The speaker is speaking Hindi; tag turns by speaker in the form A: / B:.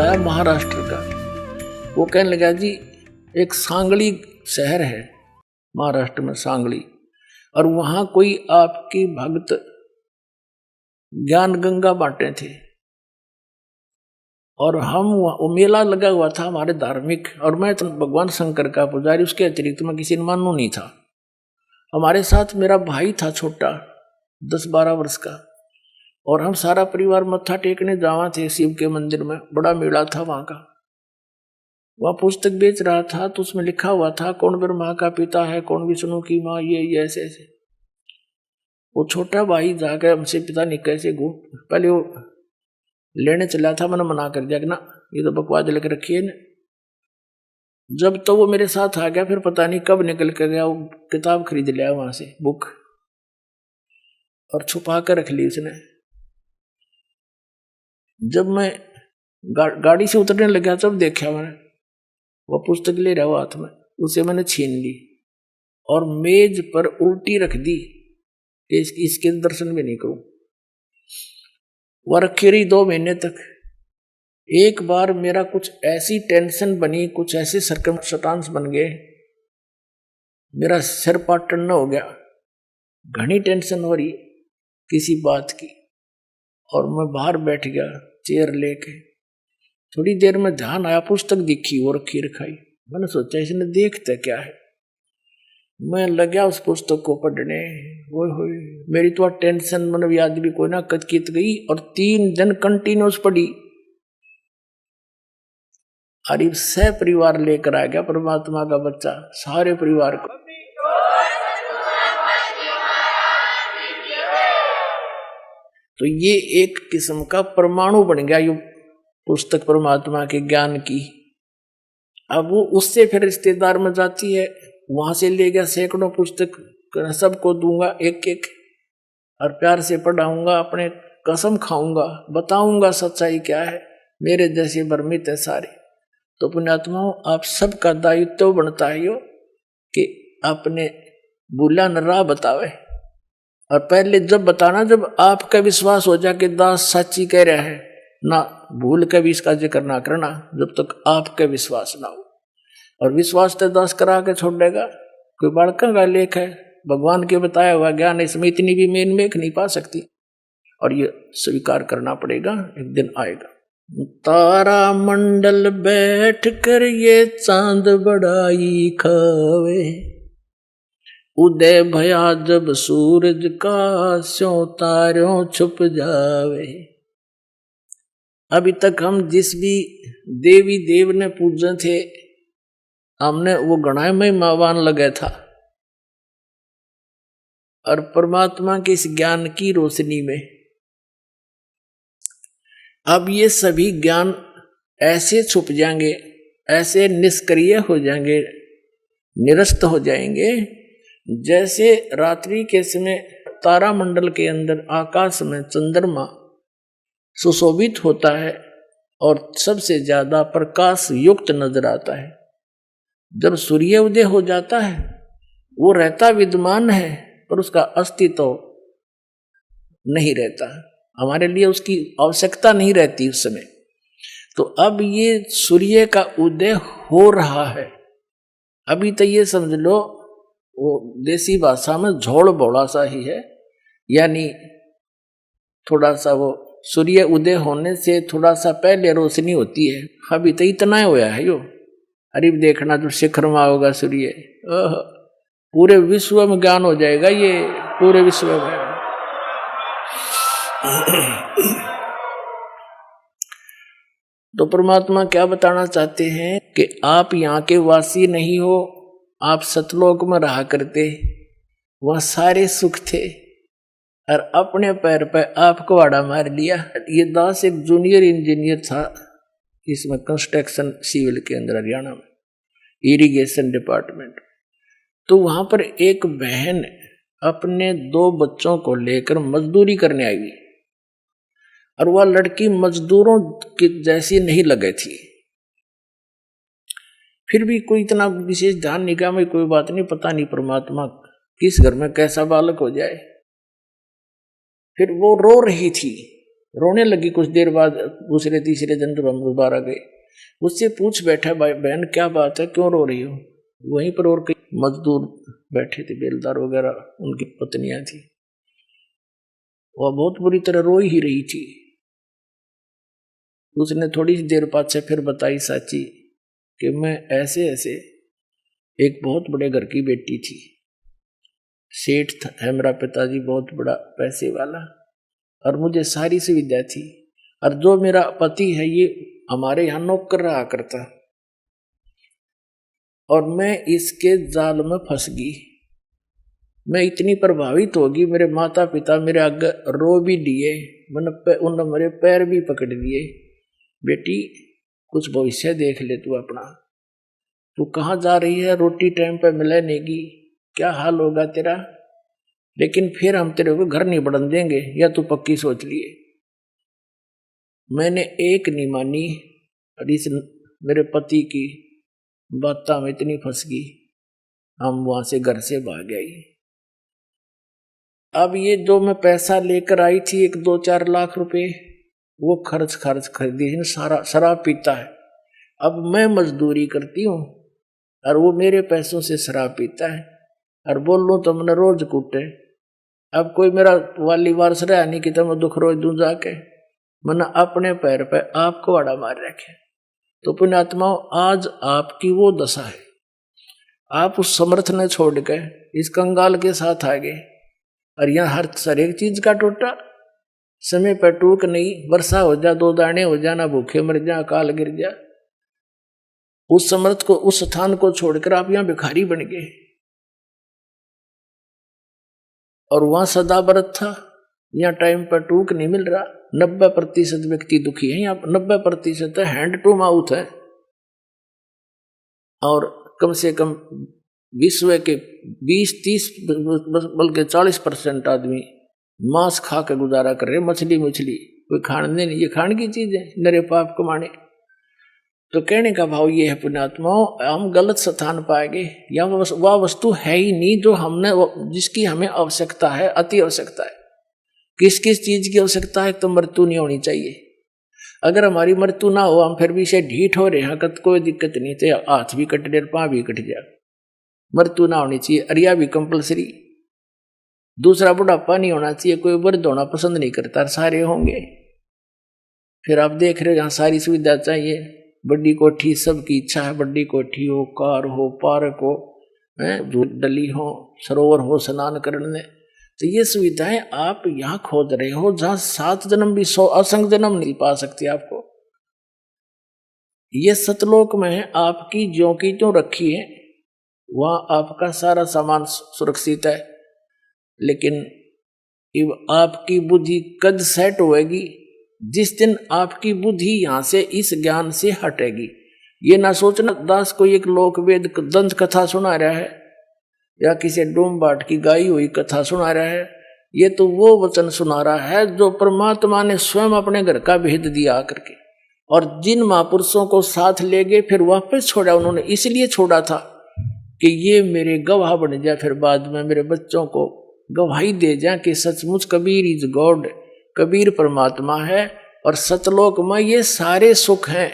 A: बताया महाराष्ट्र का। वो कहने लगा जी एक सांगली शहर है महाराष्ट्र में, सांगली, और वहां कोई आपकी भक्त ज्ञान गंगा बांटे थे, और हम वो मेला लगा हुआ था हमारे धार्मिक, और मैं तो भगवान शंकर का पुजारी, उसके अतिरिक्त मैं किसी ने मानू नहीं था। हमारे साथ मेरा भाई था छोटा 10-12 वर्ष का, और हम सारा परिवार मत्था टेकने जावा थे शिव के मंदिर में, बड़ा मेला था वहां का। वह पुस्तक बेच रहा था तो उसमें लिखा हुआ था कौन ब्रह्मा का पिता है, कौन विष्णु की माँ, ये ऐसे ऐसे। वो छोटा भाई जाकर हमसे पिता नहीं कैसे पहले वो लेने चला था, मैंने मना कर दिया कि ना ये तो बकवास लिख रखी है ना। जब तो वो मेरे साथ आ गया, फिर पता नहीं कब निकल कर गया, वो किताब खरीद लिया वहां से, बुक, और छुपा कर रख ली उसने। जब मैं गाड़ी से उतरने लगा तब देखा मैंने वो पुस्तक ले रहा हुआ हाथ में, उसे मैंने छीन ली और मेज पर उल्टी रख दी, इसके दर्शन भी नहीं करूं। वह रखी रही 2 महीने तक। एक बार मेरा कुछ ऐसी टेंशन बनी, कुछ ऐसे सर्कमस्टांस बन गए, मेरा सिर पाटन न हो गया, घनी टेंशन हो रही किसी बात की, और मैं बाहर बैठ गया चेयर लेके। थोड़ी देर में ध्यान आया, पुस्तक दिखी वो रखी रखाई। मैंने सोचा इसने देखता क्या है, मैं लगा उस पुस्तक को पढ़ने। वो मेरी तो टेंशन मतलब याद भी कोई ना कचकित गई, और 3 दिन कंटिन्यूस पढ़ी। अरे सह परिवार लेकर आ गया परमात्मा का बच्चा, सारे परिवार को। तो ये एक किस्म का परमाणु बन गया ये पुस्तक परमात्मा के ज्ञान की। अब वो उससे फिर रिश्तेदार में जाती है, वहां से ले गया सैकड़ों पुस्तक, सबको दूंगा एक एक, और प्यार से पढ़ाऊंगा, अपने कसम खाऊंगा, बताऊंगा सच्चाई क्या है, मेरे जैसे भ्रमित है सारे। तो पुण्यात्माओं, आप सबका दायित्व बनता है यो कि अपने भूला न राह बतावे। और पहले जब बताना, जब आपका विश्वास हो जाए कि दास सच्ची कह रहा है, ना भूल के भी इसका जिक्र ना करना जब तक आपका विश्वास ना हो। और विश्वास तो दास करा के छोड़ देगा, कोई बालका का लेख है, भगवान के बताया हुआ ज्ञान, इसमें इतनी भी मेन मेख नहीं पा सकती, और ये स्वीकार करना पड़ेगा, एक दिन आएगा। तारा मंडल बैठ कर ये चांद बड़ाई खावे, उदय भया जब सूरज का स्यों तारों छुप जावे। अभी तक हम जिस भी देवी देव ने पूजे थे, हमने वो गणाय में मावान लगे था, और परमात्मा के इस ज्ञान की रोशनी में अब ये सभी ज्ञान ऐसे छुप जाएंगे, ऐसे निष्क्रिय हो जाएंगे, निरस्त हो जाएंगे, जैसे रात्रि के समय तारामंडल के अंदर आकाश में चंद्रमा सुशोभित होता है और सबसे ज्यादा प्रकाश युक्त नजर आता है। जब सूर्य उदय हो जाता है, वो रहता विद्यमान है पर उसका अस्तित्व नहीं रहता, हमारे लिए उसकी आवश्यकता नहीं रहती उस समय। तो अब ये सूर्य का उदय हो रहा है। अभी तो ये समझ लो वो देसी भाषा में झोड़ बोड़ा सा ही है, यानी थोड़ा सा वो सूर्य उदय होने से थोड़ा सा पहले रोशनी होती है। अभी तो इतना होया है यो। अरे देखना जो शिखर में होगा सूर्य, पूरे विश्व में ज्ञान हो जाएगा, ये पूरे विश्व में। तो परमात्मा क्या बताना चाहते हैं कि आप यहाँ के वासी नहीं हो, आप सतलोक में रहा करते, वहाँ सारे सुख थे, और अपने पैर पर आपको आड़ा मार लिया। ये दास एक जूनियर इंजीनियर था, इसमें कंस्ट्रक्शन सिविल के अंदर हरियाणा में, इरिगेशन डिपार्टमेंट। तो वहां पर एक बहन अपने 2 बच्चों को लेकर मजदूरी करने आई हुई, और वह लड़की मजदूरों की जैसी नहीं लगे थी। फिर भी कोई इतना विशेष ध्यान नहीं किया, मैं कोई बात नहीं, पता नहीं परमात्मा किस घर में कैसा बालक हो जाए। फिर वो रो रही थी रोने लगी कुछ देर बाद। दूसरे तीसरे दिन जब हम दोबारा गए, उससे पूछ बैठा, बहन क्या बात है, क्यों रो रही हो? वहीं पर और कई मजदूर बैठे थे, बेलदार वगैरह, उनकी पत्नियां थी, वह बहुत बुरी तरह रो ही रही थी। उसने थोड़ी सी देर बाद से फिर बताई साची कि मैं ऐसे ऐसे एक बहुत बड़े घर की बेटी थी, सेठ है मेरा पिताजी, बहुत बड़ा पैसे वाला, और मुझे सारी सुविधा थी, और जो मेरा पति है ये हमारे यहाँ नौकर रहा करता, और मैं इसके जाल में फंस गई। मैं इतनी प्रभावित होगी, मेरे माता पिता मेरे आगे रो भी दिए, उन्होंने मेरे पैर भी पकड़ लिए, बेटी कुछ भविष्य देख ले तू अपना, तू कहाँ जा रही है, रोटी टाइम पे मिले नेगी, क्या हाल होगा तेरा, लेकिन फिर हम तेरे को घर नहीं बढ़न देंगे, या तू पक्की सोच लिए। मैंने एक नहीं मानी, और इस मेरे पति की बातों में इतनी फंस गई, हम वहां से घर से भाग गए। अब ये जो मैं पैसा लेकर आई थी 1-2-4 लाख रुपए, वो खर्च खरीदी, सारा शराब पीता है। अब मैं मजदूरी करती हूँ और वो मेरे पैसों से शराब पीता है, और बोल लूँ तो मैंने रोज कूटे। अब कोई मेरा वाली वारस रहा नहीं कि तो मैं दुख रोज दूं जाके, मैंने अपने पैर पे आपको आड़ा मार रखे। तो पुण्यात्माओं, आज आपकी वो दशा है, आप उस समर्थ ने छोड़ के इस कंगाल के साथ आ गए, और यहाँ हर एक चीज का टोटा, समय पर टूक नहीं, वर्षा हो जा, 2 दाने हो जा, ना भूखे मर जा, अकाल गिर जा। उस समर्थ को, उस स्थान को छोड़कर आप यहाँ भिखारी बन गए, और वहां सदा व्रत था, यहाँ टाइम पर टूक नहीं मिल रहा। 90% व्यक्ति दुखी है, यहाँ 90% हैंड टू माउथ है, और कम से कम विश्व के 20-30 बल्कि 40% आदमी मांस खा के गुजारा कर रहे, मछली कोई खाने नहीं, ये खाने की चीज है, नरे पाप कमाने। तो कहने का भाव ये है पुण्यात्माओं, हम गलत स्थान पाएंगे, या वह वस्तु है ही नहीं जो हमने, जिसकी हमें आवश्यकता है, अति आवश्यकता है। किस किस चीज की आवश्यकता है? तो मृत्यु नहीं होनी चाहिए। अगर हमारी मृत्यु ना हो, हम फिर भी से ढीठ हो रहे हैं, कोई दिक्कत नहीं, तो हाथ भी कट जाए, पाँव भी कट जाए, मृत्यु ना होनी चाहिए। अरिया भी कंपलसरी। दूसरा, बुढ़ापा नहीं होना चाहिए, कोई वृद्ध होना पसंद नहीं करता, सारे होंगे। फिर आप देख रहे हो, यहाँ सारी सुविधा चाहिए, बड़ी कोठी, सबकी इच्छा है बड़ी कोठी हो, कार हो, पार्क हो, डली हो, सरोवर हो स्नान करने। तो ये सुविधाएं आप यहाँ खोज रहे हो, जहां 7 जन्म भी 100 असंख्य जन्म नहीं पा सकती आपको। ये सतलोक में है, आपकी ज्यों की त्यों रखी है, वहां आपका सारा सामान सुरक्षित है। लेकिन आपकी बुद्धि कद सेट होएगी जिस दिन आपकी बुद्धि यहां से इस ज्ञान से हटेगी। ये ना सोचना दास कोई एक लोक वेद दंत कथा सुना रहा है, या किसी डोम बाट की गाई हुई कथा सुना रहा है। ये तो वो वचन सुना रहा है जो परमात्मा ने स्वयं अपने घर का भेद दिया आकर के, और जिन महापुरुषों को साथ ले गए फिर वापस छोड़ा। उन्होंने इसलिए छोड़ा था कि ये मेरे गवाह बन जाए, फिर बाद में मेरे बच्चों को गवाही दे जाए कि सचमुच कबीर इज गॉड, कबीर परमात्मा है, और सतलोक में ये सारे सुख हैं।